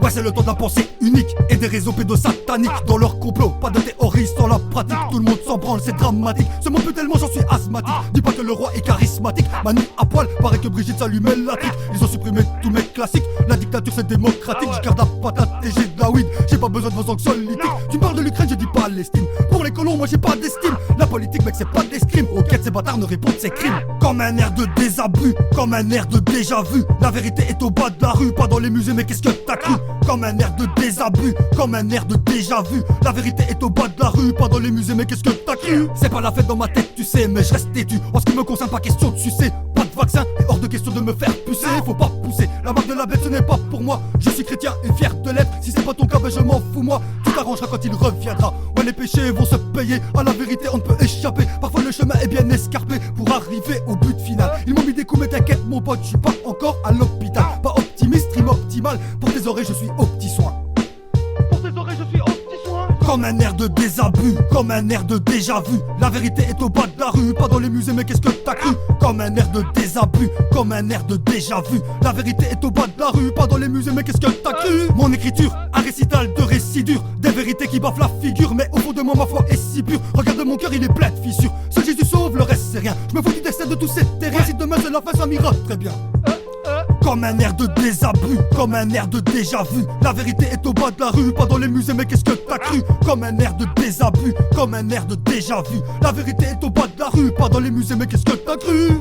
Ouais, c'est le temps de la pensée unique et des réseaux pédosataniques. Dans leur complot, pas de théorie sans la pratique. Tout le monde s'en branle, c'est dramatique. Ce monde peut tellement, j'en suis asthmatique. Dis pas que le roi est charismatique. Manu à poil, paraît que Brigitte s'allumait la trique. Ils ont supprimé tous mes classiques. La dictature c'est démocratique. Je garde la patate et j'ai de la weed. J'ai pas besoin de vos anxiolytiques. Tu me parles de l'Ukraine, je dis Palestine. Pour les colons, moi j'ai pas d'estime. La politique, mec, c'est pas d'escrime. Aux quêtes, ces bâtards ne répondent ces crimes. Comme un air de désabus, comme un air de déjà vu. La vérité est au bas de la rue, pas dans les musées, mais qu'est-ce que t'as cru? Comme un air de désabus, comme un air de déjà vu. La vérité est au bas de la rue, pas dans les musées, mais qu'est-ce que t'as cru? C'est pas la fête dans ma tête, tu sais, mais je reste têtu. En ce qui me concerne, pas question de sucer. Pas de vaccin, et hors de question de me faire pousser. Faut pas pousser, la marque de la bête ce n'est pas pour moi. Je suis chrétien et fier de l'être. Si c'est pas ton cas, ben je m'en fous moi. Tout arrangera quand il reviendra. Ouais, les péchés vont se payer. À la vérité on ne peut échapper. Parfois le chemin est bien escarpé pour arriver au but final. Ils m'ont mis des coups mais t'inquiète mon pote, je suis pas encore à l'hôpital. Pas optimiste, rime optimal. Pour tes oreilles je suis au petit soin. Pour tes oreilles je suis au petit soin. Comme un air de désabus, comme un air de déjà vu. La vérité est au bas de la rue, pas dans les musées mais qu'est-ce que t'as cru? Comme un air de désabus, comme un air de déjà vu. La vérité est au bas de la rue, pas dans les musées mais qu'est-ce que t'as cru? Mon écriture, un récital de récits durs. Des vérités qui baffent la figure, mais au fond de moi ma foi est si pure. Regarde mon cœur, il est plein de fissures. Seul Jésus sauve, le reste c'est rien. Je me fous du destin de tous ces terrains. Si demain c'est la fin, ça m'ira très bien. Comme un air de désabus, comme un air de déjà vu. La vérité est au bas de la rue, pas dans les musées mais qu'est-ce que t'as cru? Comme un air de désabus, comme un air de déjà vu. La vérité est au bas de la rue, pas dans les musées mais qu'est-ce que t'as cru?